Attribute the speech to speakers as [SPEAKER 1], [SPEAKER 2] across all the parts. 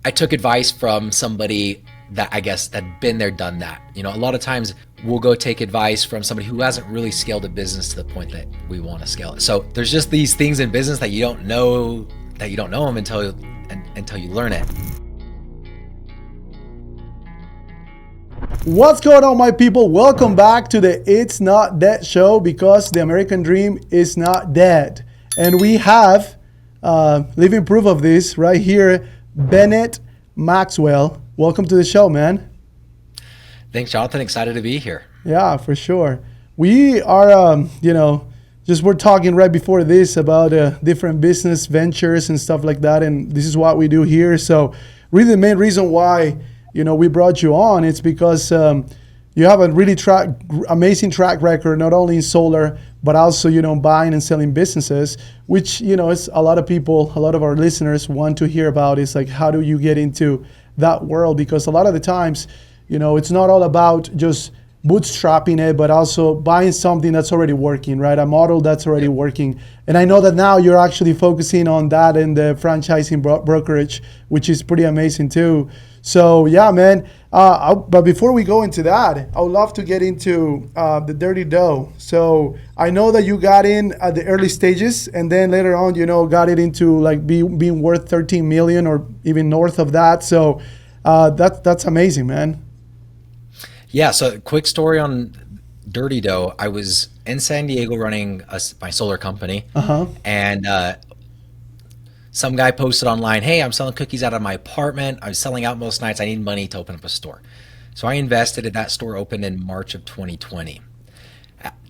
[SPEAKER 1] I took advice from somebody that I guess that been there, done that. You know, a lot of times we'll go take advice from somebody who hasn't really scaled a business to the point that we want to scale it. So there's just these things in business that you don't know them until you learn it.
[SPEAKER 2] What's going on, my people? Welcome back to the It's Not Dead show, because the American dream is not dead. And we have living proof of this right here, Bennett Maxwell. Welcome to the show, man.
[SPEAKER 1] Thanks, Jonathan. Excited to be here.
[SPEAKER 2] Yeah, for sure. We are, we're talking right before this about different business ventures and stuff like that. And this is what we do here. So really the main reason why, we brought you on, it's because you have a really amazing track record, not only in solar, but also, buying and selling businesses, which, it's a lot of people, a lot of our listeners want to hear about. Is like, how do you get into that world? Because a lot of the times, it's not all about just bootstrapping it, but also buying something that's already working, right? A model that's already working. And I know that now you're actually focusing on that in the franchising brokerage, which is pretty amazing too. So yeah, man. But before we go into that, I would love to get into the dirty dough. So I know that you got in at the early stages, and then later on, got it into like being worth 13 million or even north of that. So that's amazing, man.
[SPEAKER 1] Yeah. So quick story on Dirty Dough. I was in San Diego running my solar company, and some guy posted online, "Hey, I'm selling cookies out of my apartment. I'm selling out most nights. I need money to open up a store." So I invested, and that store opened in March of 2020.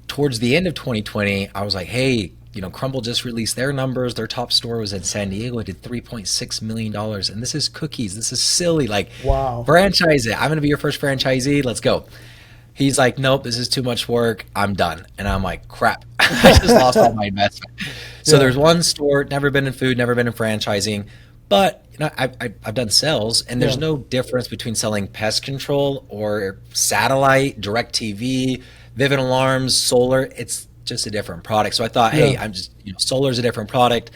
[SPEAKER 1] Towards the end of 2020, I was like, "Hey, Crumble just released their numbers. Their top store was in San Diego. It did $3.6 million. And this is cookies. This is silly. Like,
[SPEAKER 2] wow.
[SPEAKER 1] Franchise it. I'm going to be your first franchisee. Let's go." He's like, "Nope, this is too much work. I'm done." And I'm like, crap, I just lost all my investment. So there's one store, never been in food, never been in franchising, but I've done sales, and there's no difference between selling pest control or satellite, direct TV, Vivint Alarms, solar. It's just a different product. So I thought, hey, solar is a different product.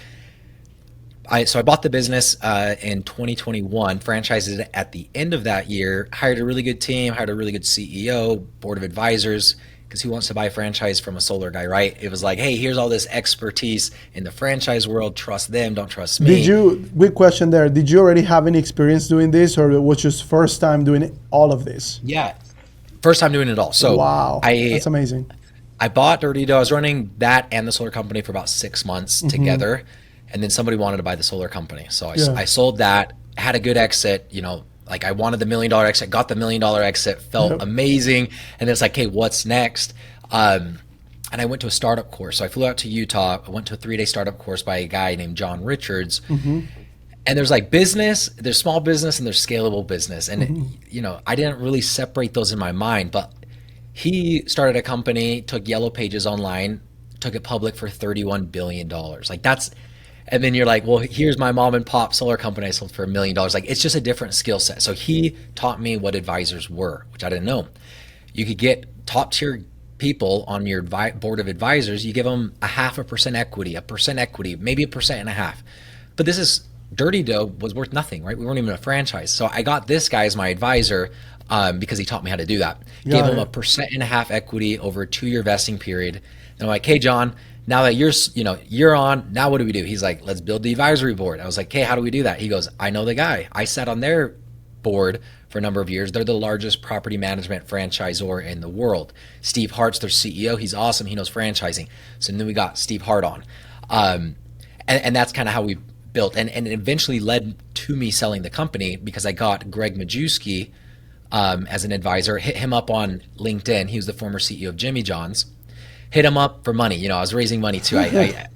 [SPEAKER 1] So I bought the business in 2021, franchised it at the end of that year, hired a really good team, hired a really good CEO, board of advisors, because who wants to buy a franchise from a solar guy, right? It was like, hey, here's all this expertise in the franchise world. Trust them, don't trust me.
[SPEAKER 2] Quick question there. Did you already have any experience doing this, or it was just first time doing all of this?
[SPEAKER 1] Yeah, first time doing it all. So
[SPEAKER 2] wow, that's amazing.
[SPEAKER 1] I bought Dirty Dough. I was running that and the solar company for about 6 months together. And then somebody wanted to buy the solar company. So I sold that, had a good exit, like I wanted the $1 million exit, got the $1 million exit, felt amazing. And then it's like, hey, what's next? And I went to a startup course. So I flew out to Utah. I went to a 3-day startup course by a guy named John Richards. And there's like business, there's small business, and there's scalable business. And, I didn't really separate those in my mind, but he started a company, took Yellow Pages online, took it public for $31 billion. Like that's, and then you're like, well, here's my mom and pop solar company I sold for $1 million. Like it's just a different skill set. So he taught me what advisors were, which I didn't know. You could get top tier people on your board of advisors. You give them 0.5% equity, 1% equity, maybe 1.5%. But Dirty Dough was worth nothing, right? We weren't even a franchise. So I got this guy as my advisor because he taught me how to do that. Gave him 1.5% equity over a 2-year vesting period. And I'm like, hey, John, now that you're on, now what do we do? He's like, let's build the advisory board. I was like, hey, how do we do that? He goes, I know the guy. I sat on their board for a number of years. They're the largest property management franchisor in the world. Steve Hart's their CEO. He's awesome. He knows franchising. So then we got Steve Hart on. And that's kind of how we built. And it eventually led to me selling the company because I got Greg Majewski as an advisor, hit him up on LinkedIn. He was the former CEO of Jimmy John's. Hit him up for money. I was raising money too. I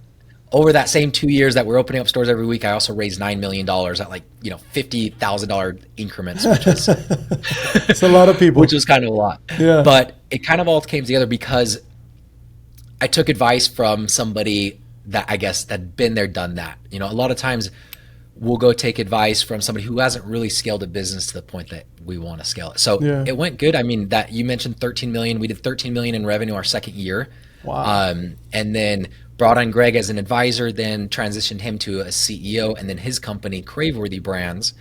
[SPEAKER 1] over that same 2 years that we're opening up stores every week, I also raised $9 million at like, $50,000 increments, which was
[SPEAKER 2] it's a lot of people,
[SPEAKER 1] which was kind of a lot. Yeah. But it kind of all came together because I took advice from somebody that I guess that been there, done that. A lot of times we'll go take advice from somebody who hasn't really scaled a business to the point that we want to scale it. So it went good. I mean, that you mentioned 13 million. We did 13 million in revenue our second year.
[SPEAKER 2] Wow.
[SPEAKER 1] And then brought on Greg as an advisor, then transitioned him to a CEO, and then his company, Craveworthy Brands,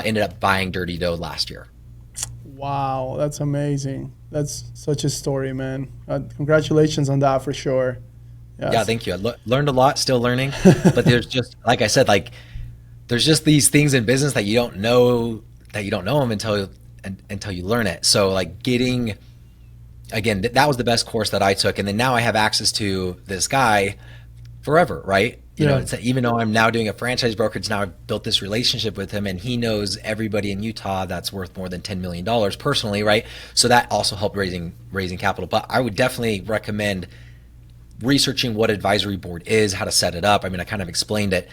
[SPEAKER 1] ended up buying Dirty Dough last year.
[SPEAKER 2] Wow, that's amazing. That's such a story, man. Congratulations on that for sure. Yes.
[SPEAKER 1] Yeah, thank you. I learned a lot, still learning. But there's just, like I said, like there's just these things in business that you don't know them until you learn it. So like getting, again, that was the best course that I took. And then now I have access to this guy forever, right? You know, even though I'm now doing a franchise brokerage, now I've built this relationship with him, and he knows everybody in Utah that's worth more than $10 million personally, right? So that also helped raising capital. But I would definitely recommend researching what advisory board is, how to set it up. I mean, I kind of explained it,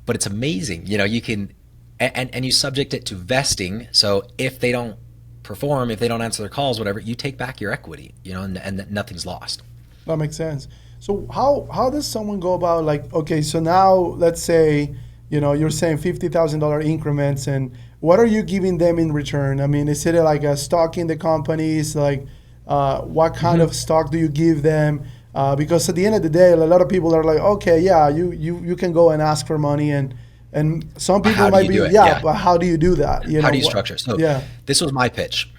[SPEAKER 1] but it's amazing. You know, you can, and you subject it to vesting. So if they don't perform, if they don't answer their calls, whatever, you take back your equity, you know, and nothing's lost.
[SPEAKER 2] That makes sense. So how does someone go about, like, okay, so now let's say, you know, you're saying $50,000 increments, and what are you giving them in return? I mean, is it like a stock in the companies? Like, what kind of stock do you give them? Because at the end of the day, a lot of people are like, okay, yeah, you can go and ask for money, and some people might be, but how do you do that? You know,
[SPEAKER 1] how do you structure? So this was my pitch.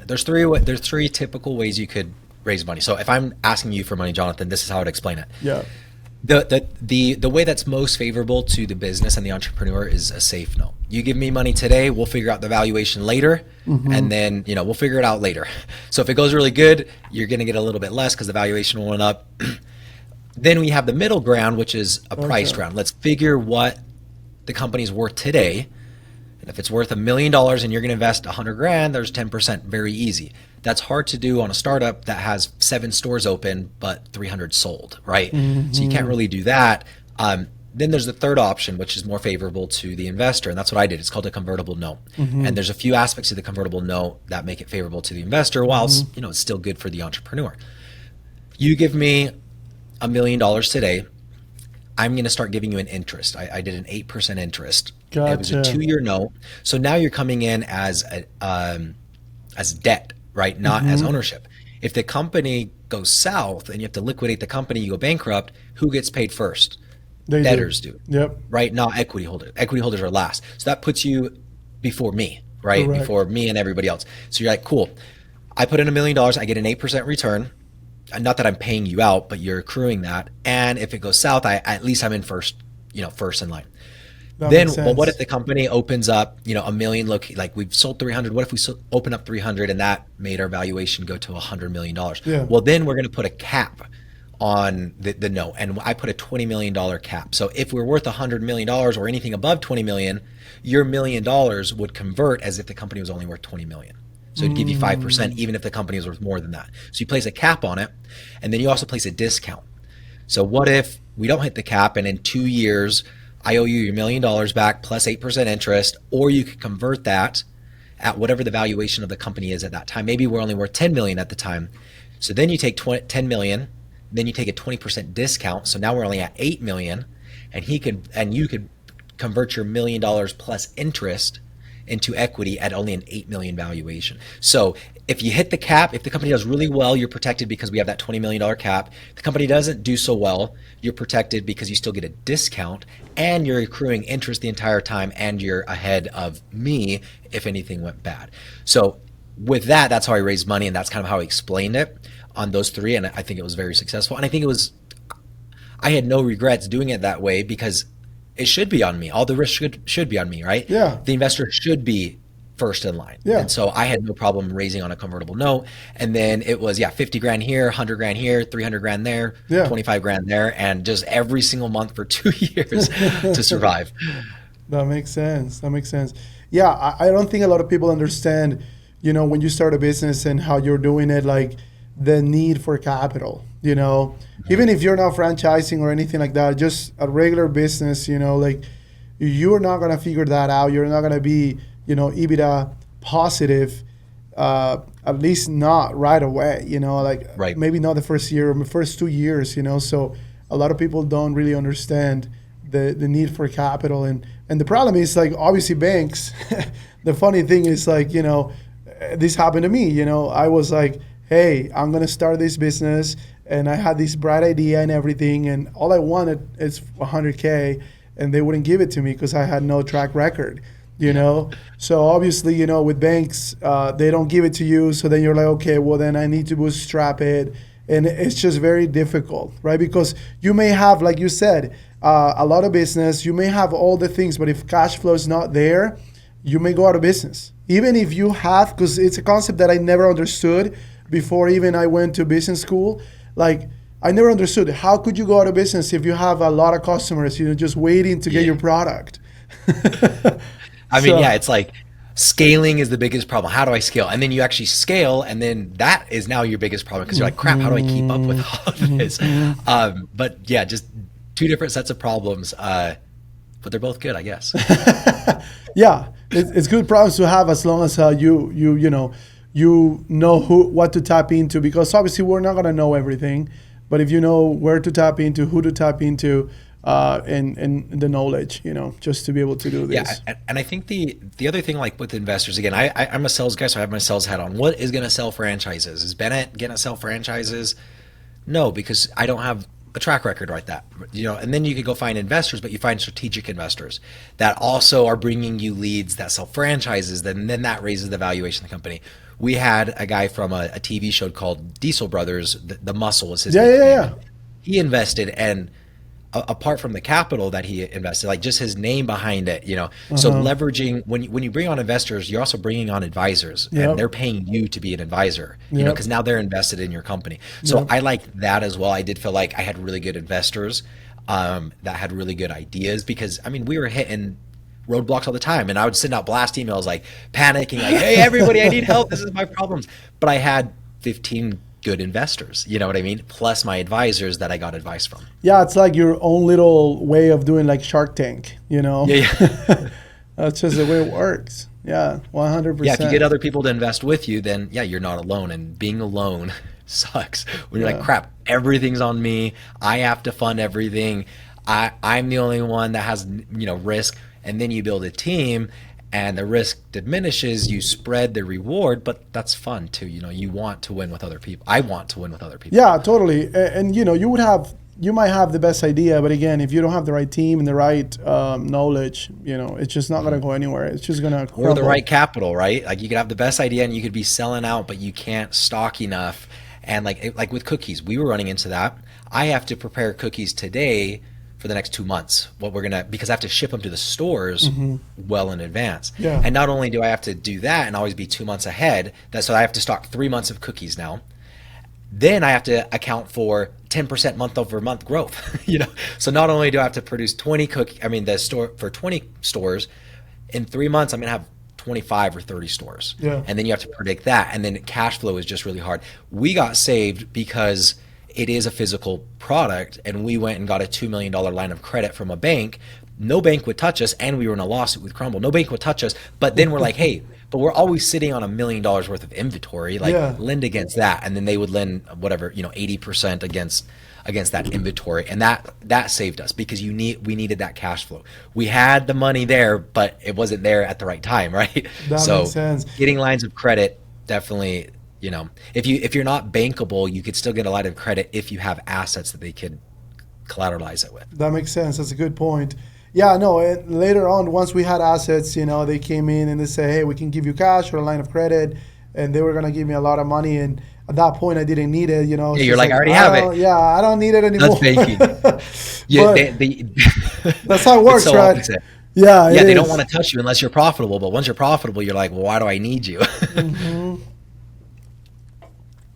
[SPEAKER 1] There's three typical ways you could raise money. So if I'm asking you for money, Jonathan, this is how I'd explain it.
[SPEAKER 2] Yeah.
[SPEAKER 1] The way that's most favorable to the business and the entrepreneur is a safe note. You give me money today, we'll figure out the valuation later, and then, you know, we'll figure it out later. So if it goes really good, you're going to get a little bit less because the valuation went up. Then we have the middle ground, which is a price round. Let's figure what the company's worth today. And if it's worth $1 million and you're going to invest $100,000, there's 10%, very easy. That's hard to do on a startup that has 7 stores open, but 300 sold, right? So you can't really do that. Then there's the third option, which is more favorable to the investor. And that's what I did. It's called a convertible note. And there's a few aspects of the convertible note that make it favorable to the investor, whilst, you know, it's still good for the entrepreneur. You give me $1 million today, I'm going to start giving you an interest. I did an 8% interest.
[SPEAKER 2] Gotcha.
[SPEAKER 1] It was a 2-year note. So now you're coming in as debt, right? Not as ownership. If the company goes south and you have to liquidate the company, you go bankrupt, who gets paid first? Debtors do.
[SPEAKER 2] Yep.
[SPEAKER 1] Right? Not equity holders. Equity holders are last. So that puts you before me, right?
[SPEAKER 2] Correct.
[SPEAKER 1] Before me and everybody else. So you're like, cool. I put in $1 million. I get an 8% return. Not that I'm paying you out, but you're accruing that. And if it goes south, at least I'm in first in line. Then, well, what if the company opens up, you know, a million, like we've sold 300. What if we open up 300 and that made our valuation go to $100 million?
[SPEAKER 2] Yeah.
[SPEAKER 1] Well, then we're going to put a cap on the note. And I put a $20 million cap. So if we're worth $100 million or anything above 20 million, your $1 million would convert as if the company was only worth 20 million. So it'd give you 5%, even if the company is worth more than that. So you place a cap on it, and then you also place a discount. So what if we don't hit the cap, and in 2 years, I owe you your $1 million back plus 8% interest, or you could convert that at whatever the valuation of the company is at that time. Maybe we're only worth 10 million at the time. So then you take 10 million, then you take a 20% discount. So now we're only at 8 million, and you could convert your $1 million plus interest into equity at only an 8 million valuation. So if you hit the cap, if the company does really well, you're protected because we have that $20 million cap. If the company doesn't do so well, you're protected because you still get a discount and you're accruing interest the entire time, and you're ahead of me if anything went bad. So with that, that's how I raised money, and that's kind of how I explained it on those three. And I think it was very successful. And I think I had no regrets doing it that way because it should be on me. All the risk should be on me, right?
[SPEAKER 2] Yeah.
[SPEAKER 1] The investor should be first in line.
[SPEAKER 2] Yeah.
[SPEAKER 1] And so I had no problem raising on a convertible note. And then it was, 50 grand here, 100 grand here, 300 grand there, 25 grand there, and just every single month for 2 years to survive.
[SPEAKER 2] That makes sense. Yeah. I don't think a lot of people understand, you know, when you start a business and how you're doing it, like the need for capital, you know, even if you're not franchising or anything like that, just a regular business, you know, like you're not going to figure that out. You're not going to be, you know, EBITDA positive, at least not right away, you know, like maybe not the first year or the first 2 years, you know. So a lot of people don't really understand the need for capital. And the problem is, like, obviously banks, the funny thing is, like, you know, this happened to me, you know. I was like, hey, I'm going to start this business. And I had this bright idea and everything. And all I wanted is $100K. And they wouldn't give it to me because I had no track record. you know. So obviously, you know, with banks, they don't give it to you. So then you're like, okay, well then I need to bootstrap it, and it's just very difficult, right? Because you may have, like you said, a lot of business. You may have all the things, but if cash flow is not there, you may go out of business. Even if you have, because it's a concept that I never understood before even I went to business school. Like, I never understood, how could you go out of business if you have a lot of customers, you know, just waiting to get your product?
[SPEAKER 1] I mean, yeah, it's like scaling is the biggest problem. How do I scale? And then you actually scale, and then that is now your biggest problem because you're like, crap, how do I keep up with all of this? But yeah, just two different sets of problems, but they're both good, I guess.
[SPEAKER 2] Yeah, it's good problems to have as long as you know what to tap into, because obviously we're not gonna know everything, but if you know where to tap into, who to tap into, and the knowledge, you know, just to be able to do this.
[SPEAKER 1] Yeah, and I think the other thing, like with investors, again, I'm a sales guy, so I have my sales hat on. What is going to sell franchises? Is Bennett going to sell franchises? No, because I don't have a track record like that, you know. And then you could go find investors, but you find strategic investors that also are bringing you leads that sell franchises. Then that raises the valuation of the company. We had a guy from a TV show called Diesel Brothers. The Muscle was his name.
[SPEAKER 2] Yeah.
[SPEAKER 1] He invested, and apart from the capital that he invested, like just his name behind it, you know. So leveraging, when you bring on investors, you're also bringing on advisors, and they're paying you to be an advisor, you know, because now they're invested in your company. So I like that as well. I did feel like I had really good investors that had really good ideas, because I mean, we were hitting roadblocks all the time, and I would send out blast emails like panicking, like, hey everybody, I need help, this is my problems. But I had 15 good investors, you know what I mean? Plus my advisors that I got advice from.
[SPEAKER 2] Yeah, it's like your own little way of doing like Shark Tank, you know?
[SPEAKER 1] Yeah.
[SPEAKER 2] That's just the way it works. Yeah, 100%.
[SPEAKER 1] Yeah, if you get other people to invest with you, then yeah, you're not alone. And being alone sucks. When you're like, crap, everything's on me. I have to fund everything. I'm the only one that has, you know, risk. And then you build a team, and the risk diminishes, you spread the reward, but that's fun too. You know, you want to win with other people. I want to win with other people.
[SPEAKER 2] Yeah, totally. And you know, you might have the best idea, but again, if you don't have the right team and the right knowledge, you know, it's just not going to go anywhere. It's just going to crumble.
[SPEAKER 1] Or the right capital, right? Like you could have the best idea and you could be selling out, but you can't stock enough. And like with cookies, we were running into that. I have to prepare cookies today for the next 2 months, because I have to ship them to the stores well in advance.
[SPEAKER 2] Yeah.
[SPEAKER 1] And not only do I have to do that and always be 2 months ahead, so I have to stock 3 months of cookies now. Then I have to account for 10% month over month growth, you know? So not only do I have to produce 20 the store for 20 stores, in 3 months, I'm going to have 25 or 30 stores.
[SPEAKER 2] Yeah.
[SPEAKER 1] And then you have to predict that. And then cash flow is just really hard. We got saved because it is a physical product, and we went and got a $2 million line of credit from a bank. No bank would touch us, and we were in a lawsuit with Crumble. No bank would touch us, but then we're like, hey, but we're always sitting on $1 million worth of inventory, lend against that, and then they would lend whatever, 80% against that inventory, and that saved us because we needed that cash flow. We had the money there, but it wasn't there at the right time, right?
[SPEAKER 2] That makes sense.
[SPEAKER 1] Getting lines of credit definitely. You know, if you're not bankable, you could still get a line of credit if you have assets that they could collateralize it with.
[SPEAKER 2] That makes sense. That's a good point. Yeah, no, later on, once we had assets, you know, they came in and they say, hey, we can give you cash or a line of credit, and they were going to give me a lot of money. And at that point, I didn't need it, you know.
[SPEAKER 1] Yeah, you're like, I already have it.
[SPEAKER 2] Yeah, I don't need it anymore.
[SPEAKER 1] That's banking.
[SPEAKER 2] That's how it works, so right? Opposite. Yeah,
[SPEAKER 1] they don't want to touch you unless you're profitable. But once you're profitable, you're like, well, why do I need you?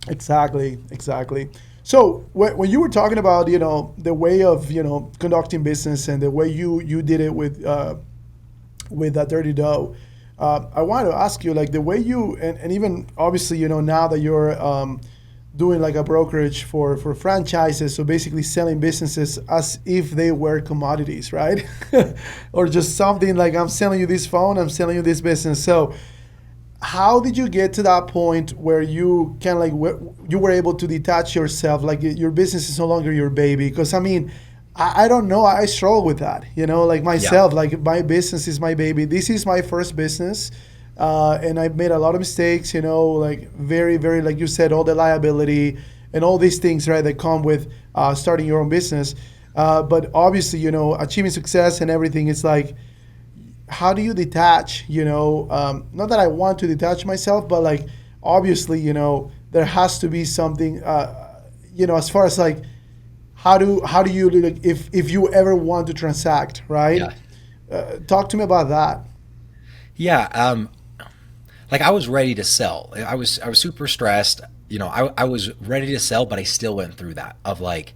[SPEAKER 2] Exactly. So when you were talking about, you know, the way of, you know, conducting business and the way you did it with that Dirty Dough, I wanted to ask you, like, the way you and even obviously, you know, now that you're doing like a brokerage for franchises, so basically selling businesses as if they were commodities, right? Or just something like, I'm selling you this phone, I'm selling you this business. So how did you get to that point where you kind of like you were able to detach yourself, like your business is no longer your baby? Because I mean, I don't know, I struggle with that, you know, like myself, like my business is my baby. This is my first business, and I've made a lot of mistakes, you know, like very, very, like you said, all the liability and all these things, right, that come with starting your own business. But obviously, you know, achieving success and everything, it's like, how do you detach, not that I want to detach myself, but like, obviously, there has to be something, as far as like, how do you, like, if you ever want to transact, right?
[SPEAKER 1] Yeah.
[SPEAKER 2] Talk to me about that.
[SPEAKER 1] Yeah. Like I was ready to sell. I was super stressed. I was ready to sell, but I still went through that of like,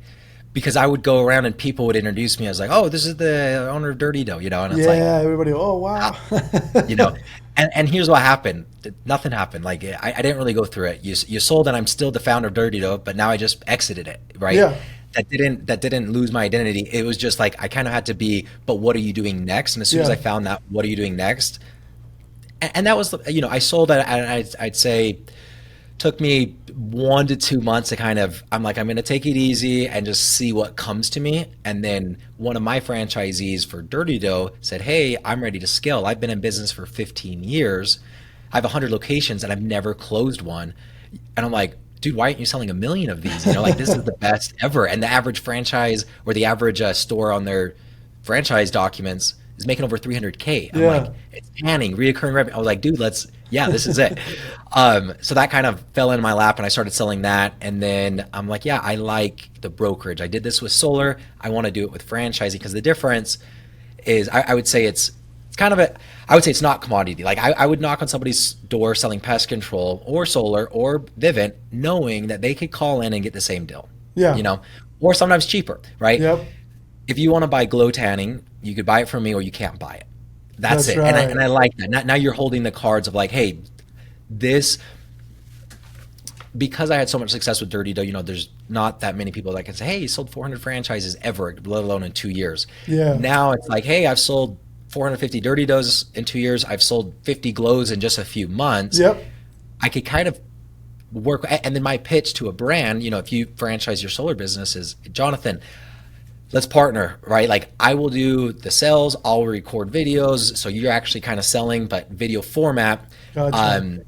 [SPEAKER 1] because I would go around and people would introduce me as like, oh, this is the owner of Dirty Dough, and it's like,
[SPEAKER 2] Yeah, everybody, oh, wow.
[SPEAKER 1] you know, and here's what happened. Nothing happened. Like I didn't really go through it. You sold, and I'm still the founder of Dirty Dough, but now I just exited it, right?
[SPEAKER 2] Yeah,
[SPEAKER 1] That didn't lose my identity. It was just like I kind of had to be, but what are you doing next? And as soon as
[SPEAKER 2] yeah,
[SPEAKER 1] I found that, what are you doing next? And that was, I sold it. And I'd say took me 1 to 2 months to kind of, I'm like, I'm going to take it easy and just see what comes to me. And then one of my franchisees for Dirty Dough said, hey, I'm ready to scale. I've been in business for 15 years. I have 100 locations and I've never closed one. And I'm like, dude, why aren't you selling 1 million of these? Like this is the best ever. And the average franchise or the average store on their franchise documents is making over 300K. I'm like,
[SPEAKER 2] yeah.
[SPEAKER 1] it's panning, reoccurring revenue. I was like, dude, yeah, this is it. So that kind of fell into my lap and I started selling that. And then I'm like, yeah, I like the brokerage. I did this with solar. I want to do it with franchising because the difference is I would say it's kind of I would say it's not commodity. Like I would knock on somebody's door selling pest control or solar or Vivint, knowing that they could call in and get the same deal,
[SPEAKER 2] Yeah.
[SPEAKER 1] or sometimes cheaper, right?
[SPEAKER 2] Yep.
[SPEAKER 1] If you want to buy glow tanning, you could buy it from me or you can't buy it. That's
[SPEAKER 2] That's
[SPEAKER 1] it. And
[SPEAKER 2] right.
[SPEAKER 1] I like that. Now you're holding the cards of like, hey, this, because I had so much success with Dirty Dough, there's not that many people that can say, hey, you sold 400 franchises ever, let alone in 2 years.
[SPEAKER 2] Yeah.
[SPEAKER 1] Now it's like, hey, I've sold 450 Dirty Doughs in 2 years. I've sold 50 glows in just a few months.
[SPEAKER 2] Yep.
[SPEAKER 1] I could kind of work. And then my pitch to a brand, if you franchise your solar business is, Jonathan, let's partner, right? Like I will do the sales, I'll record videos. So you're actually kind of selling, but video format.
[SPEAKER 2] Gotcha.
[SPEAKER 1] Um,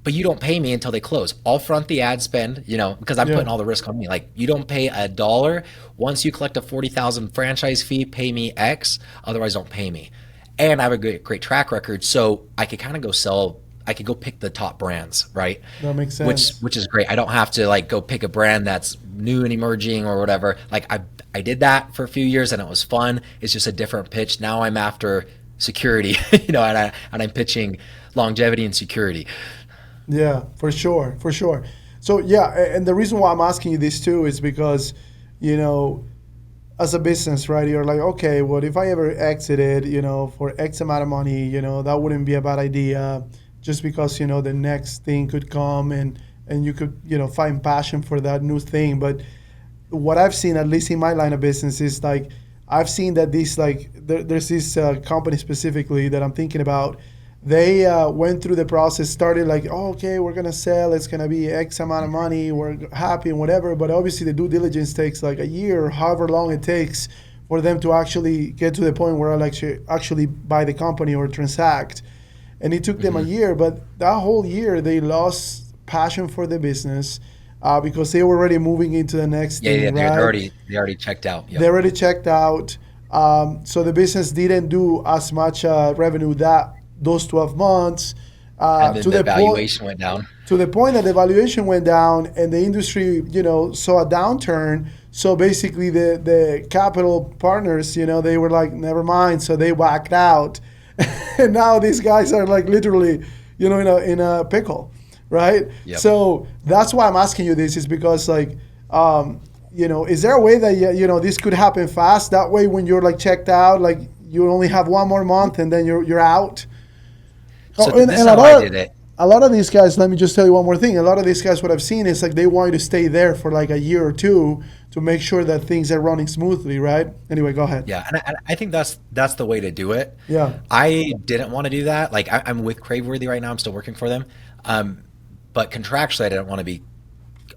[SPEAKER 1] but you don't pay me until they close. I'll front the ad spend, because I'm
[SPEAKER 2] Yeah.
[SPEAKER 1] putting all the risk on me. Like you don't pay a dollar. Once you collect a 40,000 franchise fee, pay me X. Otherwise, don't pay me. And I have a great track record, so I could kind of go sell. I could go pick the top brands, right?
[SPEAKER 2] That makes
[SPEAKER 1] Which
[SPEAKER 2] sense.
[SPEAKER 1] which is great. I don't have to like go pick a brand that's new and emerging or whatever. Like I did that for a few years and it was fun. It's just a different pitch. Now I'm after security, and I'm pitching longevity and security.
[SPEAKER 2] Yeah, for sure, for sure. So yeah, and the reason why I'm asking you this too is because, you know, as a business, right? You're like, okay, what if I ever exited, for X amount of money, that wouldn't be a bad idea, just because the next thing could come and you could find passion for that new thing. But what I've seen, at least in my line of business, is like I've seen that these like there's this company specifically that I'm thinking about. They went through the process, started like, oh, okay, we're gonna sell. It's gonna be X amount of money. We're happy and whatever. But obviously, the due diligence takes like a year, or however long it takes for them to actually get to the point where I'll actually buy the company or transact. And it took them a
[SPEAKER 1] Hmm.
[SPEAKER 2] year, but that whole year they lost passion for the business because they were already moving into the next
[SPEAKER 1] Yeah, yeah,
[SPEAKER 2] thing,
[SPEAKER 1] they're
[SPEAKER 2] right?
[SPEAKER 1] already checked out.
[SPEAKER 2] They
[SPEAKER 1] Yep.
[SPEAKER 2] already checked out. So the business didn't do as much revenue that those 12 months
[SPEAKER 1] And then
[SPEAKER 2] to
[SPEAKER 1] the
[SPEAKER 2] the point
[SPEAKER 1] valuation went down.
[SPEAKER 2] that the valuation went down and the industry, saw a downturn. So basically the capital partners, they were like, never mind. So they whacked out. And now these guys are like literally, in a pickle, right?
[SPEAKER 1] Yep.
[SPEAKER 2] So that's why I'm asking you this is because like, is there a way that this could happen fast? That way, when you're like checked out, like you only have one more month and then you're out.
[SPEAKER 1] So
[SPEAKER 2] Oh, and,
[SPEAKER 1] this is
[SPEAKER 2] and
[SPEAKER 1] how I did it.
[SPEAKER 2] a lot of these guys, let me just tell you one more thing. A lot of these guys, what I've seen is like they want you to stay there for like a year or two to make sure that things are running smoothly, right? Anyway, go ahead.
[SPEAKER 1] Yeah, and I think that's the way to do it.
[SPEAKER 2] Yeah,
[SPEAKER 1] I didn't want to do that. Like I'm with Craveworthy right now. I'm still working for them, but contractually, I didn't want to be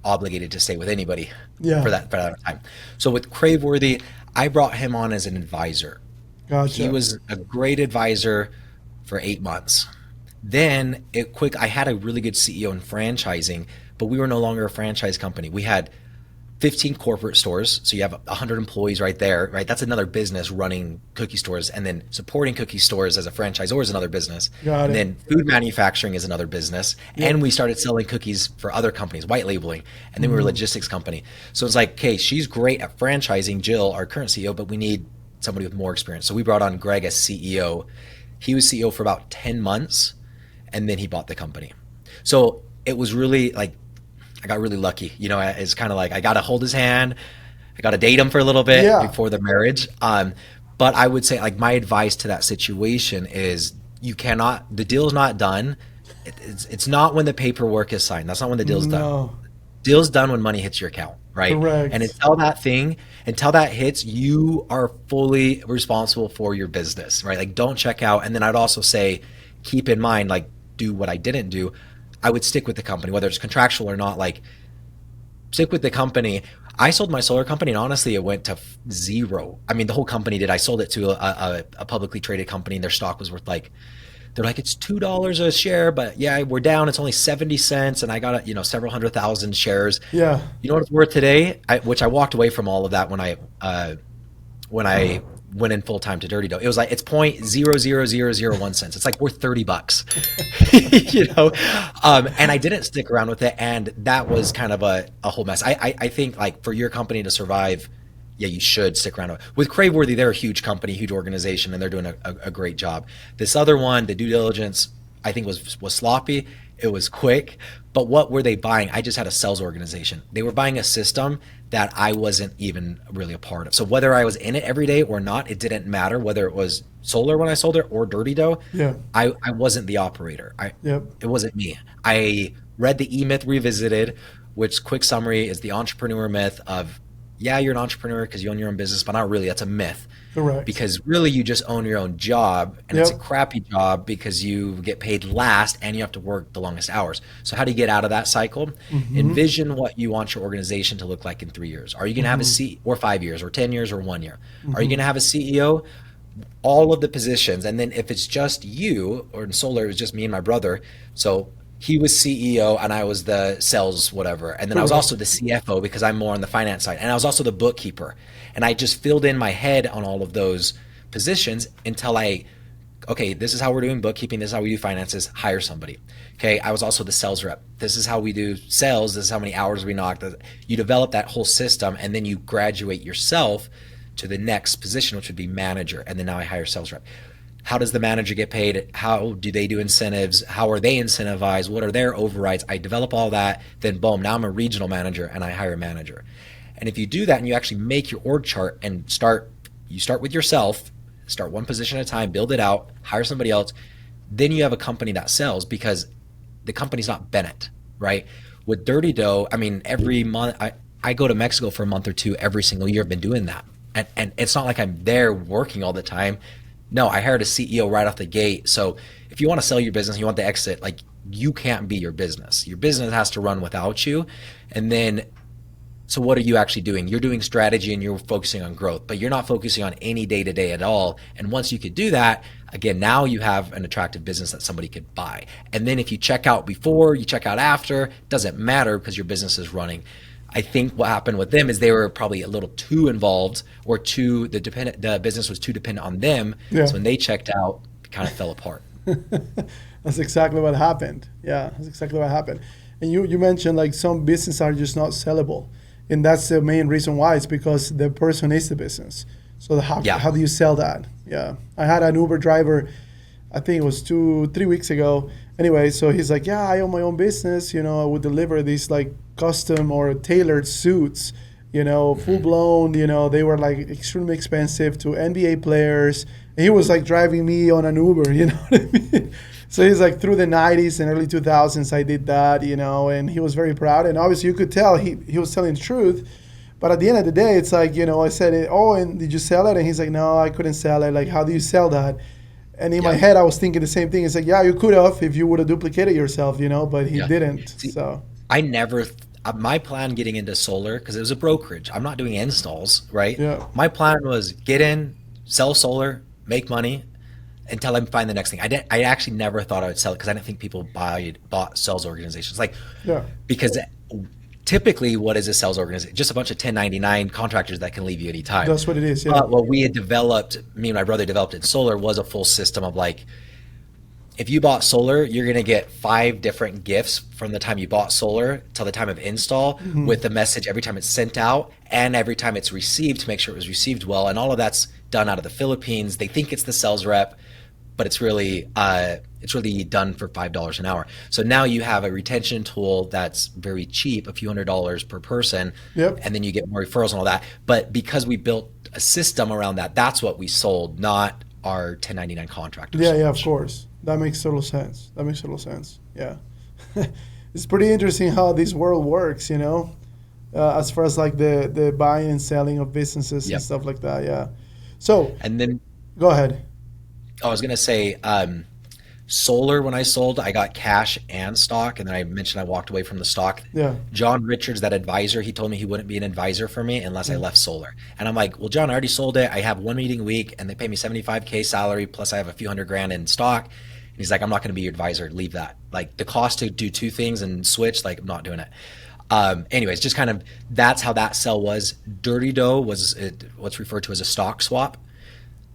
[SPEAKER 1] obligated to stay with anybody
[SPEAKER 2] yeah,
[SPEAKER 1] for that time. So with Craveworthy, I brought him on as an advisor. He
[SPEAKER 2] gotcha.
[SPEAKER 1] was a great advisor for 8 months. Then I had a really good CEO in franchising, but we were no longer a franchise company. We had 15 corporate stores. So you have 100 employees right there, right? That's another business running cookie stores. And then supporting cookie stores as a franchisor is another business.
[SPEAKER 2] Got
[SPEAKER 1] and
[SPEAKER 2] it.
[SPEAKER 1] then food manufacturing is another business.
[SPEAKER 2] Yeah.
[SPEAKER 1] And we started selling cookies for other companies, white labeling. And then we were a logistics company. So it's like, okay, she's great at franchising, Jill, our current CEO, but we need somebody with more experience. So we brought on Greg as CEO. He was CEO for about 10 months, and then he bought the company. So it was really like, I got really lucky. You know, it's kind of like I got to hold his hand. I got to date him for a little bit before the marriage. But I would say, like, my advice to that situation is the deal's not done. It's not when the paperwork is signed. That's not when the deal's done. Deal's done when money hits your account, right?
[SPEAKER 2] Correct.
[SPEAKER 1] And until that hits, you are fully responsible for your business, right? Like, don't check out. And then I'd also say, keep in mind, like, do what I didn't do. I would stick with the company, whether it's contractual or not, like, stick with the company. I sold my solar company, and honestly, it went to zero. I mean, the whole company did. I sold it to a publicly traded company, and their stock was worth like, they're like, it's $2 a share, but yeah, we're down. It's only 70 cents. And I got, several 100,000 shares.
[SPEAKER 2] Yeah.
[SPEAKER 1] You know what it's worth today? Which I walked away from all of that when I went in full time to Dirty Dough. It was like, it's 0.00001 cents. It's like worth $30, and I didn't stick around with it. And that was kind of a whole mess. I think, like, for your company to survive, yeah, you should stick around. With Craveworthy, they're a huge company, huge organization, and they're doing a great job. This other one, the due diligence, I think was sloppy. It was quick. But what were they buying? I just had a sales organization. They were buying a system that I wasn't even really a part of. So whether I was in it every day or not, it didn't matter. Whether it was solar when I sold it or Dirty Dough, I wasn't the operator. It wasn't me. I read the E-Myth Revisited, which, quick summary, is the entrepreneur myth of, yeah, you're an entrepreneur because you own your own business, but not really. That's a myth.
[SPEAKER 2] Correct.
[SPEAKER 1] Because really you just own your own job, and it's a crappy job because you get paid last and you have to work the longest hours. So how do you get out of that cycle? Envision what you want your organization to look like in 3 years. Are you going to have a CEO, or 5 years, or 10 years, or 1 year? Are you going to have a CEO? All of the positions. And then if it's just you, or in solar, it was just me and my brother. So he was CEO and I was the sales whatever. And then I was also the CFO because I'm more on the finance side. And I was also the bookkeeper. And I just filled in my head on all of those positions until okay, this is how we're doing bookkeeping. This is how we do finances. Hire somebody. Okay, I was also the sales rep. This is how we do sales. This is how many hours we knock. You develop that whole system, and then you graduate yourself to the next position, which would be manager. And then now I hire sales rep. How does the manager get paid? How do they do incentives? How are they incentivized? What are their overrides? I develop all that. Then boom, now I'm a regional manager and I hire a manager. And if you do that and you actually make your org chart and you start with yourself, start one position at a time, build it out, hire somebody else, then you have a company that sells, because the company's not Bennett, right? With Dirty Dough, I mean, every month, I go to Mexico for a month or two every single year. I've been doing that. And it's not like I'm there working all the time. No, I hired a CEO right off the gate. So if you want to sell your business, you want to exit, like, you can't be your business. Your business has to run without you. And then, so what are you actually doing? You're doing strategy and you're focusing on growth, but you're not focusing on any day-to-day at all. And once you could do that, again, now you have an attractive business that somebody could buy. And then if you check out before, you check out after, doesn't matter because your business is running. I think what happened with them is they were probably a little too involved, or the business was too dependent on them. So when they checked out, it kind of fell apart.
[SPEAKER 2] That's exactly what happened. Yeah, that's exactly what happened. And you mentioned, like, some businesses are just not sellable. And that's the main reason why. It's because the person is the business. So how do you sell that? Yeah. I had an Uber driver, I think it was 2-3 weeks ago. Anyway, so he's like, yeah, I own my own business. I would deliver these, like, custom or tailored suits, full blown, they were, like, extremely expensive to NBA players. And he was, like, driving me on an Uber, you know what I mean? So he's like, through the 90s and early 2000s, I did that, and he was very proud. And obviously you could tell he was telling the truth. But at the end of the day, it's like, I said, and did you sell it? And he's like, no, I couldn't sell it. Like, how do you sell that? And in my head, I was thinking the same thing. It's like, yeah, you could have if you would have duplicated yourself, but he didn't. See, so
[SPEAKER 1] I never, my plan getting into solar, because it was a brokerage. I'm not doing installs, right?
[SPEAKER 2] Yeah.
[SPEAKER 1] My plan was get in, sell solar, make money until I find the next thing. I actually never thought I would sell it because I didn't think people bought sales organizations. Like, because typically what is a sales organization? Just a bunch of 1099 contractors that can leave you anytime.
[SPEAKER 2] That's what it is. Yeah.
[SPEAKER 1] But what we had developed, me and my brother developed in solar, was a full system of like, if you bought solar, you're going to get 5 different gifts from the time you bought solar till the time of install, with the message every time it's sent out and every time it's received, to make sure it was received well. And all of that's done out of the Philippines. They think it's the sales rep, but it's really done for $5 an hour. So now you have a retention tool that's very cheap, a few $100s per person.
[SPEAKER 2] Yep.
[SPEAKER 1] And then you get more referrals and all that. But because we built a system around that, that's what we sold, not our 1099 contractors.
[SPEAKER 2] Yeah, of course. That makes total sense. Yeah. It's pretty interesting how this world works, as far as like the buying and selling of businesses and stuff like that. Yeah. So,
[SPEAKER 1] and then
[SPEAKER 2] go ahead.
[SPEAKER 1] I was going to say, solar, when I sold, I got cash and stock. And then I mentioned I walked away from the stock.
[SPEAKER 2] Yeah.
[SPEAKER 1] John Richards, that advisor, he told me he wouldn't be an advisor for me unless I left solar. And I'm like, well, John, I already sold it. I have 1 meeting a week and they pay me $75K salary. Plus I have a few $100,000 in stock. And he's like, I'm not going to be your advisor. Leave that. Like the cost to do 2 things and switch, like I'm not doing it. Anyways, just kind of, that's how that sell was. Dirty Dough was what's referred to as a stock swap.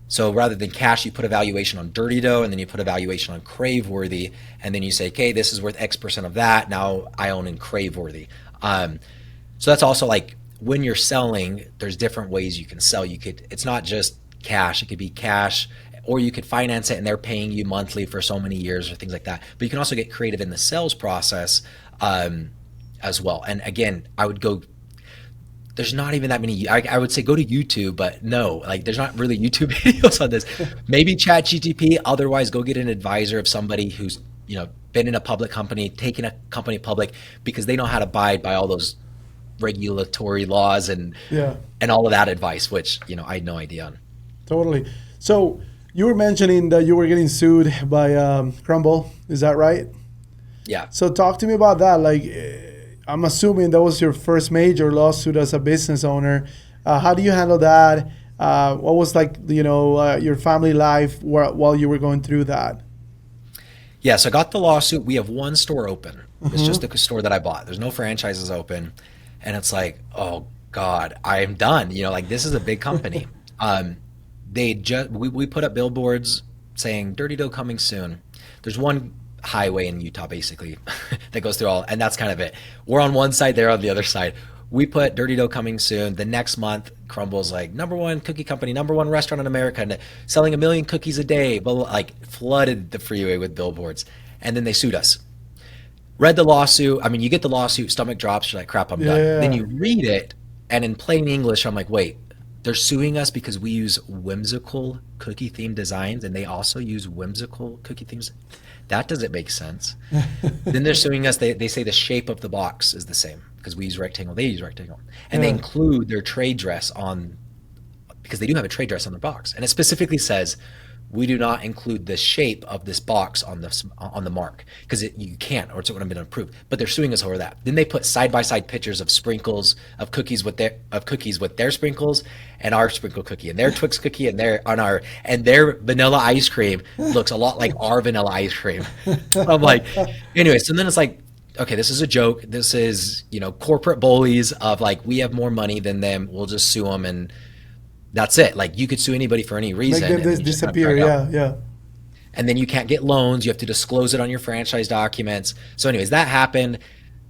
[SPEAKER 1] So rather than cash, you put a valuation on Dirty Dough, and then you put a valuation on Craveworthy, and then you say, okay, this is worth X% of that. Now I own in Craveworthy. So that's also like when you're selling, there's different ways you can sell. It's not just cash. It could be cash, or you could finance it and they're paying you monthly for so many years or things like that. But you can also get creative in the sales process as well. And again, I would go, there's not even that many. I would say go to YouTube, but no, like there's not really YouTube videos on this. Maybe ChatGPT. Otherwise, go get an advisor of somebody who's been in a public company, taking a company public, because they know how to abide by all those regulatory laws and all of that advice, which I had no idea on.
[SPEAKER 2] Totally. So you were mentioning that you were getting sued by Crumble. Is that right?
[SPEAKER 1] Yeah.
[SPEAKER 2] So talk to me about that. Like, I'm assuming that was your first major lawsuit as a business owner. How do you handle that? What was like, your family life while you were going through that?
[SPEAKER 1] Yeah, so I got the lawsuit. We have 1 store open. It's just the store that I bought. There's no franchises open. And it's like, oh God, I'm done. This is a big company. We put up billboards saying Dirty Dough coming soon. There's one highway in Utah basically that goes through all, and that's kind of it. We're on one side, they're on the other side. We put Dirty Dough coming soon. The next month, Crumble's like #1 cookie company, #1 restaurant in America, and selling 1 million cookies a day, but like flooded the freeway with billboards. And then they sued us. Read the lawsuit. I mean, you get the lawsuit, stomach drops, you're like, crap, I'm done. Then you read it, and in plain English, I'm like, wait, they're suing us because we use whimsical cookie themed designs and they also use whimsical cookie themes. That doesn't make sense. Then they're suing us. They say the shape of the box is the same because we use rectangle, they use rectangle. And they include their trade dress on, because they do have a trade dress on their box. And it specifically says, we do not include the shape of this box on the mark because you can't, or it's wouldn't have been approved. But they're suing us over that. Then they put side by side pictures of sprinkles of cookies with their sprinkles and our sprinkle cookie and their Twix cookie and their vanilla ice cream looks a lot like our vanilla ice cream. I'm like, anyway. So then it's like, okay, this is a joke. This is corporate bullies of like, we have more money than them. We'll just sue them and that's it. Like you could sue anybody for any reason.
[SPEAKER 2] Make them disappear. Yeah.
[SPEAKER 1] And then you can't get loans. You have to disclose it on your franchise documents. So anyways, that happened.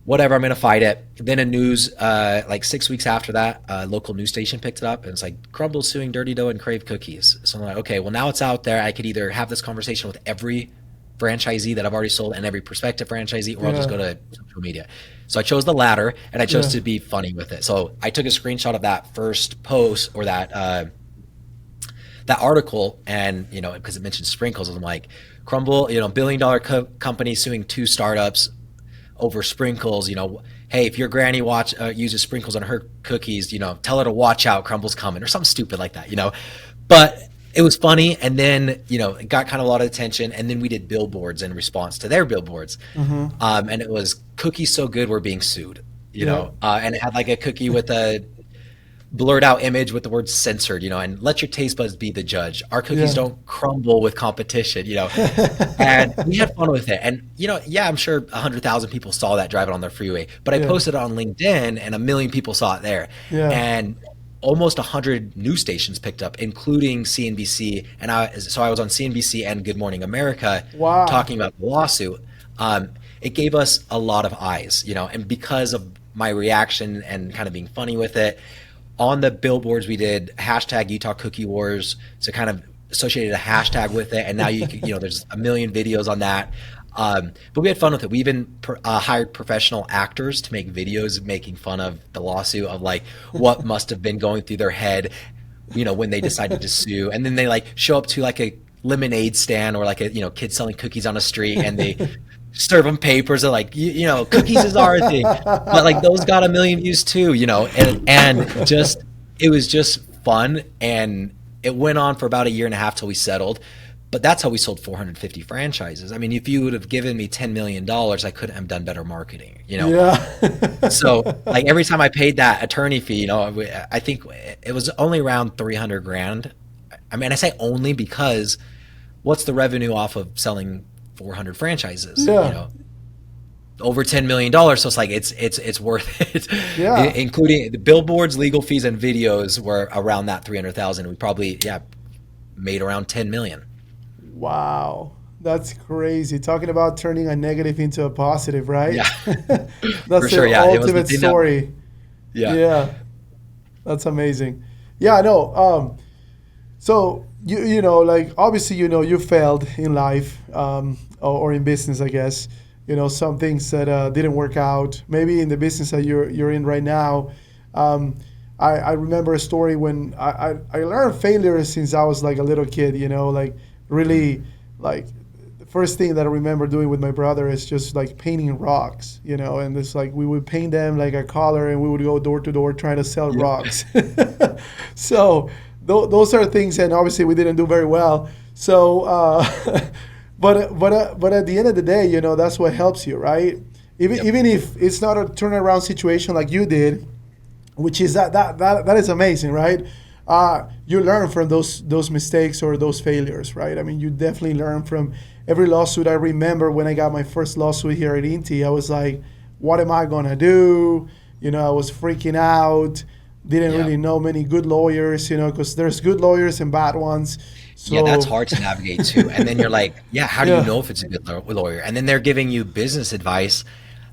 [SPEAKER 1] Whatever, I'm going to fight it. Then a news, like 6 weeks after that, a local news station picked it up and it's like, Crumble's suing Dirty Dough and Crave Cookies. So I'm like, okay, well now it's out there. I could either have this conversation with every franchisee that I've already sold and every prospective franchisee, or I'll just go to social media. So I chose the latter, and I chose to be funny with it. So I took a screenshot of that first post or that article, and because it mentioned sprinkles, I'm like, Crumble, $1 billion company suing 2 startups over sprinkles. Hey, if your granny uses sprinkles on her cookies, tell her to watch out, Crumble's coming, or something stupid like that. But it was funny, and then it got kind of a lot of attention, and then we did billboards in response to their billboards, and it was cookies so good we're being sued, and it had like a cookie with a blurred out image with the word censored, and let your taste buds be the judge. Our cookies
[SPEAKER 2] Yeah.
[SPEAKER 1] don't crumble with competition. And we had fun with it. And, yeah, I'm sure 100,000 people saw that driving on the freeway, but I
[SPEAKER 2] Yeah.
[SPEAKER 1] posted it on LinkedIn and 1 million people saw it there.
[SPEAKER 2] Yeah.
[SPEAKER 1] And almost 100 news stations picked up, including CNBC. And so I was on CNBC and Good Morning America
[SPEAKER 2] Wow.
[SPEAKER 1] talking about the lawsuit. It gave us a lot of eyes, and because of my reaction and kind of being funny with it, on the billboards we did hashtag Utah Cookie Wars, so kind of associated a hashtag with it, and now there's 1 million videos on that. But we had fun with it. We even hired professional actors to make videos making fun of the lawsuit, of like what must have been going through their head, when they decided to sue. And then they like show up to like a lemonade stand or like a kids selling cookies on the street, and they serve them papers. They're like, cookies is our thing. But like those got 1 million views too, and just it was just fun, and it went on for about 1.5 years till we settled. But that's how we sold 450 franchises. I mean, if you would have given me $10 million, I couldn't have done better marketing,
[SPEAKER 2] Yeah.
[SPEAKER 1] So like every time I paid that attorney fee, I think it was only around 300 grand. I mean, I say only because what's the revenue off of selling 400 franchises?
[SPEAKER 2] Yeah.
[SPEAKER 1] Over $10 million. So it's like, it's worth it.
[SPEAKER 2] Yeah.
[SPEAKER 1] Including the billboards, legal fees, and videos were around that 300,000. We probably, made around 10 million.
[SPEAKER 2] Wow. That's crazy. Talking about turning a negative into a positive, right?
[SPEAKER 1] Yeah.
[SPEAKER 2] That's
[SPEAKER 1] For sure.
[SPEAKER 2] the
[SPEAKER 1] Yeah. It was
[SPEAKER 2] ultimate
[SPEAKER 1] the
[SPEAKER 2] story.
[SPEAKER 1] Yeah.
[SPEAKER 2] Yeah. That's amazing. Yeah, I know. So like obviously, you failed in life, or in business, I guess. Some things that didn't work out. Maybe in the business that you're in right now. I remember a story when I learned failure since I was like a little kid. Like really, like the first thing that I remember doing with my brother is just like painting rocks. And it's like we would paint them like a color, and we would go door to door trying to sell rocks. So those are things, and obviously we didn't do very well. So, but at the end of the day, that's what helps you, right? Even if it's not a turnaround situation like you did, which is that is amazing, right? You learn from those mistakes or those failures, right? I mean, you definitely learn from every lawsuit. I remember when I got my first lawsuit here at Inti, I was like, what am I gonna do? I was freaking out. Didn't really know many good lawyers, because there's good lawyers and bad ones. So,
[SPEAKER 1] yeah, that's hard to navigate too. And then you're like, how do you know if it's a good lawyer? And then they're giving you business advice.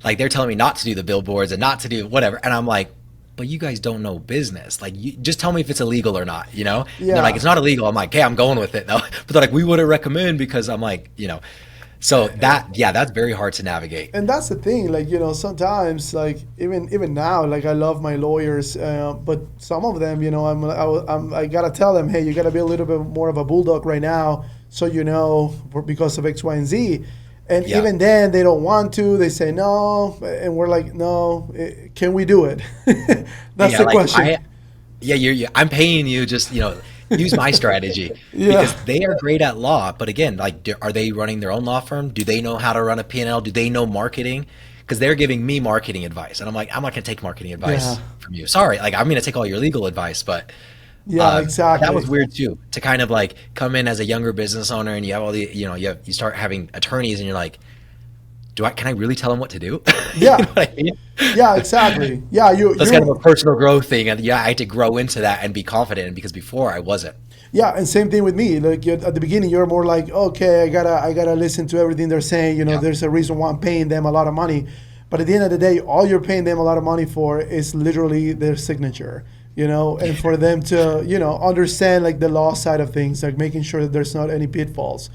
[SPEAKER 1] Like they're telling me not to do the billboards and not to do whatever. And I'm like, but you guys don't know business. Like, you just tell me if it's illegal or not, And they're like, it's not illegal. I'm like, hey, I'm going with it though. But they're like, we wouldn't recommend, because I'm like, so that's very hard to navigate.
[SPEAKER 2] And that's the thing, like, sometimes, like, even now, like, I love my lawyers, but some of them, I gotta tell them, hey, you gotta be a little bit more of a bulldog right now, so because of X, Y, and Z. And even then, they don't want to. They say no, and we're like, no, can we do it? That's the question.
[SPEAKER 1] I'm paying you, just use my strategy, because they are great at law. But again, like, are they running their own law firm? Do they know how to run a P&L? Do they know marketing? Because they're giving me marketing advice, and I'm like, I'm not going to take marketing advice from you. Sorry, like, I'm going to take all your legal advice, but.
[SPEAKER 2] Yeah, exactly.
[SPEAKER 1] That was weird too, to kind of like come in as a younger business owner, and you have all the, you start having attorneys, and you're like, can I really tell them what to do?
[SPEAKER 2] Yeah.
[SPEAKER 1] You know what I mean?
[SPEAKER 2] Yeah, exactly. Yeah,
[SPEAKER 1] that's kind of a personal growth thing, and I had to grow into that and be confident, because before I wasn't.
[SPEAKER 2] Yeah, and same thing with me. Like at the beginning, you're more like, okay, I gotta listen to everything they're saying. There's a reason why I'm paying them a lot of money, but at the end of the day, all you're paying them a lot of money for is literally their signature. And for them to, understand like the law side of things, like making sure that there's not any pitfalls.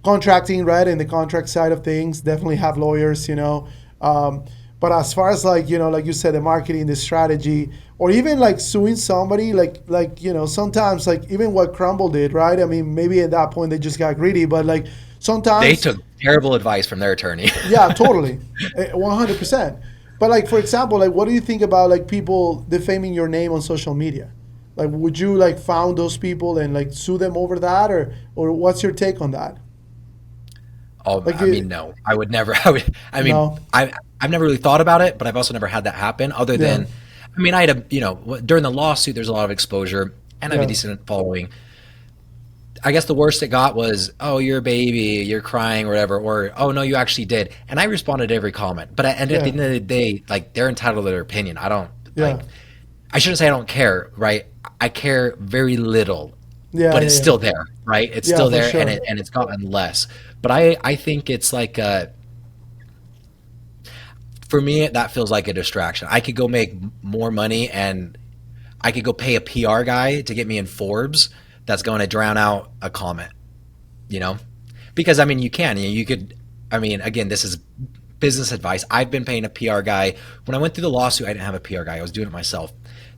[SPEAKER 2] Contracting, right? And the contract side of things, definitely have lawyers, but as far as like, like you said, the marketing, the strategy, or even like suing somebody, like, sometimes like even what Crumble did, right? I mean, maybe at that point they just got greedy, but like sometimes
[SPEAKER 1] they took terrible advice from their attorney.
[SPEAKER 2] Yeah, totally. 100%. But like, for example, like, what do you think about like people defaming your name on social media? Like, would you like found those people and like sue them over that, or what's your take on that?
[SPEAKER 1] Oh, like, no, I would never. No. I've never really thought about it, but I've also never had that happen. Other than, I mean, I had during the lawsuit, there's a lot of exposure and I have a decent following. I guess the worst it got was, oh, you're a baby, you're crying or whatever, or, oh, no, you actually did. And I responded to every comment. But at the end of the day, like, they're entitled to their opinion. I don't, like, I shouldn't say I don't care, right? I care very little, but it's still there, right? It's still there, sure. and it's gotten less. But I think it's like, for me, that feels like a distraction. I could go make more money and I could go pay a PR guy to get me in Forbes that's going to drown out a comment, because I mean, you could, I mean, again, this is business advice. I've been paying a PR guy. When I went through the lawsuit, I didn't have a PR guy. I was doing it myself.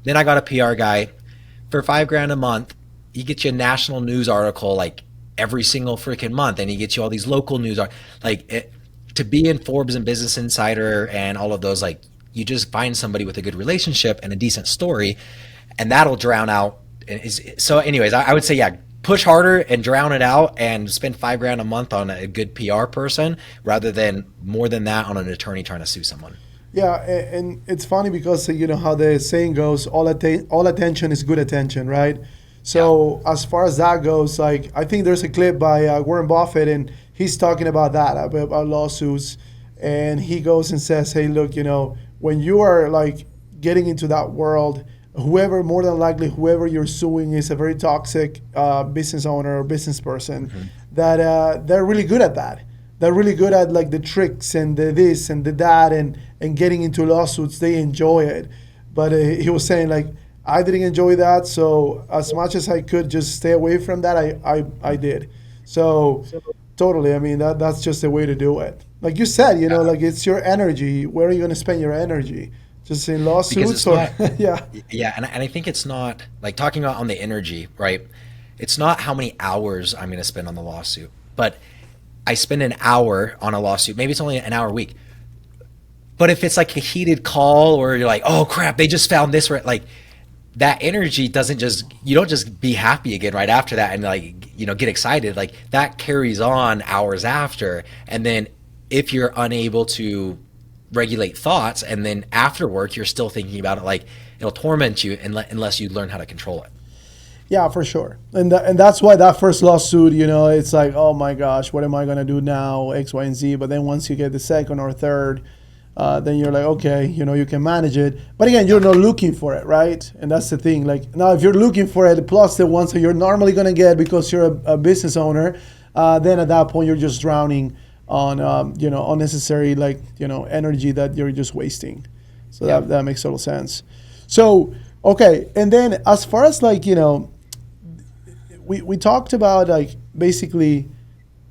[SPEAKER 1] Then I got a PR guy for $5,000 a month. He gets you a national news article like every single freaking month. And he gets you all these local news, to be in Forbes and Business Insider and all of those, like, you just find somebody with a good relationship and a decent story, and that'll drown out. So anyways, I would say, push harder and drown it out and spend $5,000 a month on a good PR person rather than more than that on an attorney trying to sue someone.
[SPEAKER 2] Yeah, and it's funny because you know how the saying goes, all attention is good attention, right? So as far as that goes, like, I think there's a clip by Warren Buffett, and he's talking about that, about lawsuits, and he goes and says, hey, look, when you are like getting into that world, more than likely whoever you're suing is a very toxic business owner or business person that they're really good at that. They're really good at like the tricks and the this and the that and getting into lawsuits. They enjoy it. But he was saying, like, I didn't enjoy that, so as much as I could just stay away from that, I did. So totally, I mean, that's just the way to do it. Like you said, like, it's your energy. Where are you going to spend your energy? Just in lawsuits?
[SPEAKER 1] Yeah, and I think it's not, like, talking about on the energy, right? It's not how many hours I'm going to spend on the lawsuit, but I spend an hour on a lawsuit. Maybe it's only an hour a week. But if it's like a heated call or you're like, oh crap, they just found this, right? Like, that energy you don't just be happy again right after that and, like, get excited. Like, that carries on hours after. And then if you're unable to regulate thoughts and then after work you're still thinking about it, like, it'll torment you unless you learn how to control it.
[SPEAKER 2] Yeah, for sure. And that's why that first lawsuit, it's like, oh my gosh, what am I going to do now, X, Y, and Z. But then once you get the second or third, then you're like, okay, you can manage it. But again, you're not looking for it, right? And that's the thing. Like, now if you're looking for it, plus the ones that you're normally going to get because you're a business owner, then at that point you're just drowning on unnecessary, like, energy that you're just wasting. So that makes total sense. So okay, and then as far as, like, we talked about, like, basically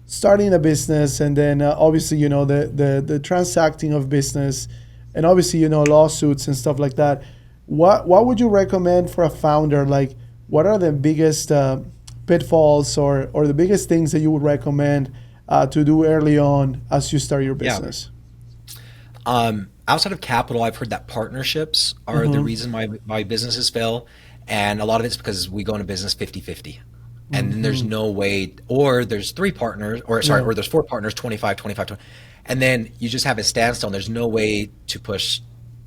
[SPEAKER 2] starting a business, and then obviously the transacting of business, and obviously lawsuits and stuff like that. What would you recommend for a founder? Like, what are the biggest pitfalls or the biggest things that you would recommend to do early on as you start your business?
[SPEAKER 1] Outside of capital, I've heard that partnerships are the reason why businesses fail. And a lot of it's because we go into business 50-50. And then there's no way, or there's 3 partners, or there's 4 partners, 25, 25, 20. And then you just have a standstill and there's no way to push,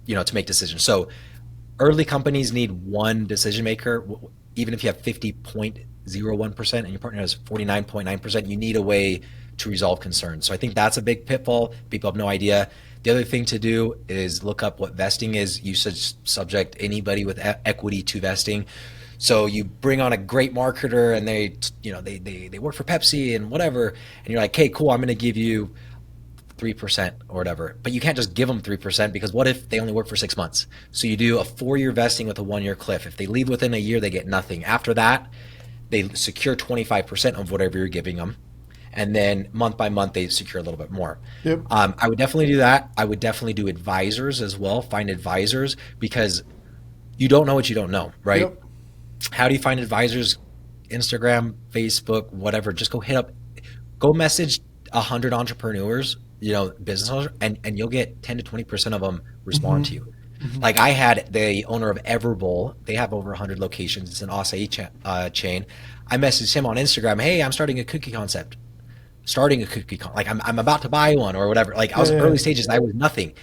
[SPEAKER 1] to make decisions. So early companies need one decision maker. Even if you have 50.01% and your partner has 49.9%, you need a way to resolve concerns. So I think that's a big pitfall. People have no idea. The other thing to do is look up what vesting is. You should subject anybody with equity to vesting. So you bring on a great marketer and they work for Pepsi and whatever, and you're like, hey, cool, I'm going to give you 3% or whatever. But you can't just give them 3% because what if they only work for 6 months? So you do a 4-year vesting with a 1-year cliff. If they leave within a year, they get nothing. After that, they secure 25% of whatever you're giving them. And then month by month, they secure a little bit more.
[SPEAKER 2] Yep.
[SPEAKER 1] I would definitely do that. I would definitely do advisors as well. Find advisors because you don't know what you don't know, right?
[SPEAKER 2] Yep.
[SPEAKER 1] How do you find advisors? Instagram, Facebook, whatever. Just go message 100 entrepreneurs, business owners, and you'll get 10 to 20% of them respond to you. Like, I had the owner of Everbowl. They have over 100 locations. It's an acai chain. I messaged him on Instagram. Hey, I'm starting a cookie concept. Like, I'm about to buy one or whatever. Like, I was early stages and I was nothing.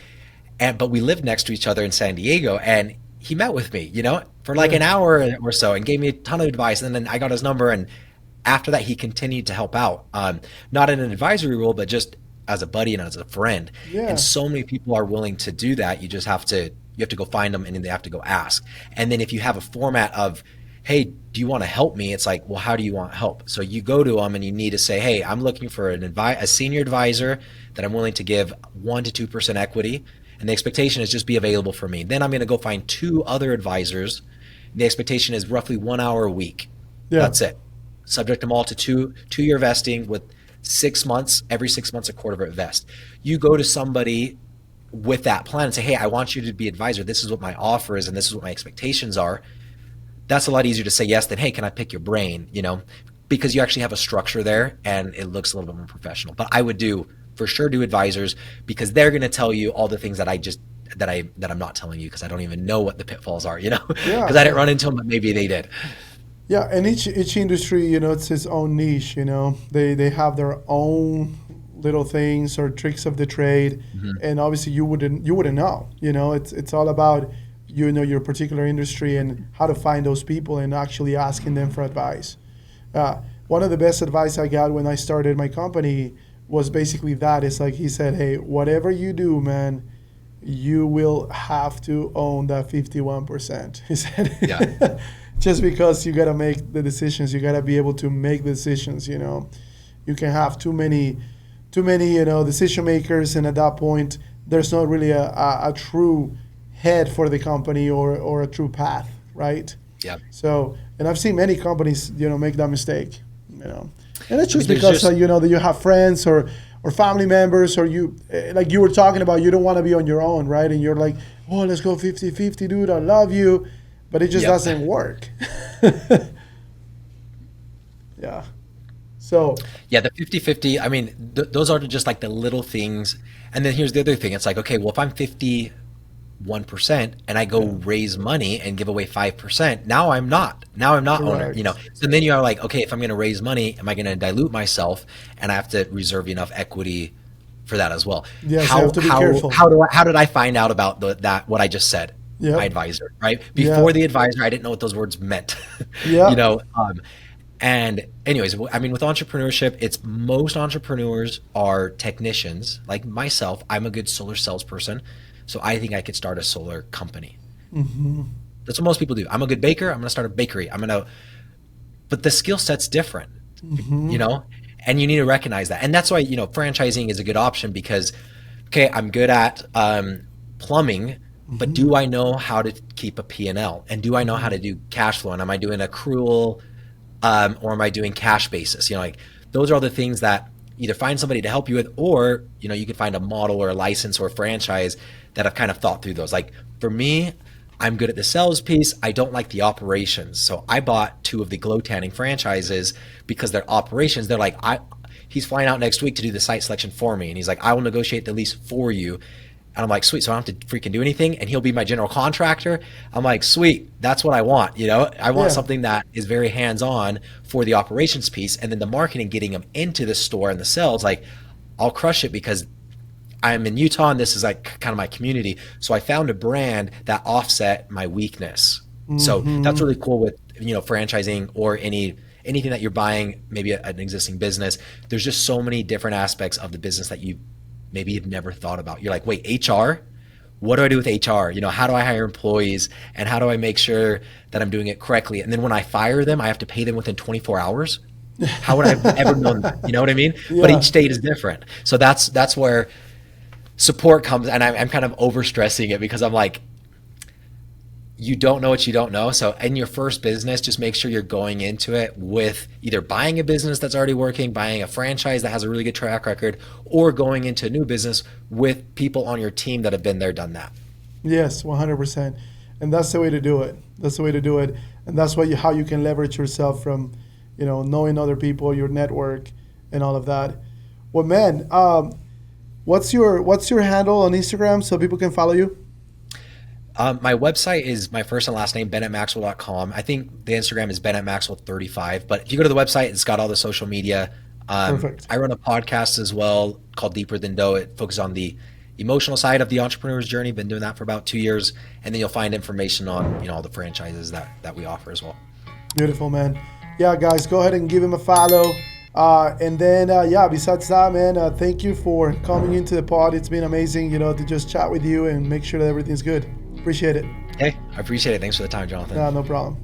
[SPEAKER 1] But we lived next to each other in San Diego, and he met with me, for like
[SPEAKER 2] Yeah.
[SPEAKER 1] an hour or so and gave me a ton of advice. And then I got his number. And after that, he continued to help out, not in an advisory role, but just as a buddy and as a friend. And
[SPEAKER 2] Yeah.
[SPEAKER 1] so many people are willing to do that. You have to go find them, and then they have to go ask. And then if you have a format of, hey, do you want to help me? It's like, well, how do you want help? So you go to them and you need to say, hey, I'm looking for a senior advisor that I'm willing to give 1 to 2% equity. And the expectation is just be available for me. Then I'm going to go find 2 other advisors. The expectation is roughly 1 hour a week.
[SPEAKER 2] Yeah.
[SPEAKER 1] That's it. Subject them all to two-year vesting with 6 months, every 6 months, a quarter of it vest. You go to somebody with that plan and say, hey, I want you to be advisor. This is what my offer is, and this is what my expectations are. That's a lot easier to say yes than, hey, can I pick your brain? Because you actually have a structure there and it looks a little bit more professional. But I would for sure do advisors, because they're going to tell you all the things that I'm not telling you, because I don't even know what the pitfalls are,
[SPEAKER 2] Yeah.
[SPEAKER 1] because I didn't run into them, but maybe they did.
[SPEAKER 2] Yeah, and each industry, it's its own niche. They have their own little things or tricks of the trade, and obviously you wouldn't know. It's all about your particular industry and how to find those people and actually asking them for advice. One of the best advice I got when I started my company was basically that. It's like he said, hey, whatever you do, man, you will have to own that 51%. He said,
[SPEAKER 1] Yeah.
[SPEAKER 2] just because you got to make the decisions, you got to be able to make the decisions. You can have too many decision makers, and at that point there's not really a true head for the company or a true path, right?
[SPEAKER 1] Yeah.
[SPEAKER 2] So, and I've seen many companies make that mistake, and it's just
[SPEAKER 1] there's
[SPEAKER 2] because
[SPEAKER 1] just-
[SPEAKER 2] that you have friends or family members, or you, like you were talking about, you don't want to be on your own, right? And you're like, oh, let's go 50-50, dude, I love you, but it just
[SPEAKER 1] Yep.
[SPEAKER 2] doesn't work. Yeah. So
[SPEAKER 1] Yeah, the 50-50, I mean, those are just like the little things. And then here's the other thing. It's like, okay, well, if I'm 51% and I go raise money and give away 5%, now I'm not owner,
[SPEAKER 2] Correct.
[SPEAKER 1] So then you're like, okay, if I'm going to raise money, am I going to dilute myself? And I have to reserve enough equity for that as well.
[SPEAKER 2] Yes, you have to be careful.
[SPEAKER 1] How did I find out about what I just said?
[SPEAKER 2] Yep.
[SPEAKER 1] My advisor, right?
[SPEAKER 2] Yeah.
[SPEAKER 1] Before the advisor, I didn't know what those words meant.
[SPEAKER 2] Yeah.
[SPEAKER 1] And anyways, I mean, with entrepreneurship, most entrepreneurs are technicians. Like myself, I'm a good solar salesperson, so I think I could start a solar company. That's what most people do. I'm a good baker. I'm going to start a bakery. But the skill set's different, and you need to recognize that. And that's why, franchising is a good option, because, okay, I'm good at plumbing, but do I know how to keep a P&L? And do I know how to do cash flow? And am I doing accrual, or am I doing cash basis? Those are all the things that either find somebody to help you with, or, you can find a model or a license or a franchise that have kind of thought through those. Like for me, I'm good at the sales piece. I don't like the operations. So I bought 2 of the glow tanning franchises because their operations, they're like, he's flying out next week to do the site selection for me. And he's like, I will negotiate the lease for you. And I'm like, sweet, so I don't have to freaking do anything, and he'll be my general contractor. I'm like, sweet, that's what I want. I want something that is very hands-on for the operations piece, and then the marketing, getting them into the store and the sales. Like, I'll crush it because I'm in Utah and this is like kind of my community. So I found a brand that offset my weakness. So that's really cool with, franchising or anything that you're buying, maybe an existing business. There's just so many different aspects of the business that maybe you've never thought about. You're like, wait, HR? What do I do with HR? How do I hire employees, and how do I make sure that I'm doing it correctly? And then when I fire them, I have to pay them within 24 hours. How would I have ever known that? You know what I mean?
[SPEAKER 2] Yeah.
[SPEAKER 1] But each state is different. So that's where support comes. And I'm kind of overstressing it, because I'm like, you don't know what you don't know. So in your first business, just make sure you're going into it with either buying a business that's already working, buying a franchise that has a really good track record, or going into a new business with people on your team that have been there, done that.
[SPEAKER 2] Yes, 100%. And that's the way to do it. That's the way to do it. And that's how you can leverage yourself from, knowing other people, your network, and all of that. Well, man, what's your handle on Instagram so people can follow you?
[SPEAKER 1] My website is my first and last name, BennettMaxwell.com. I think the Instagram is BennettMaxwell35. But if you go to the website, it's got all the social media.
[SPEAKER 2] Perfect.
[SPEAKER 1] I run a podcast as well called Deeper Than Dough. It focuses on the emotional side of the entrepreneur's journey. Been doing that for about 2 years, and then you'll find information on all the franchises that we offer as well.
[SPEAKER 2] Beautiful, man. Yeah, guys, go ahead and give him a follow. And then, besides that, man, thank you for coming into the pod. It's been amazing, to just chat with you and make sure that everything's good. Appreciate it.
[SPEAKER 1] Hey, I appreciate it. Thanks for the time, Jonathan.
[SPEAKER 2] No problem.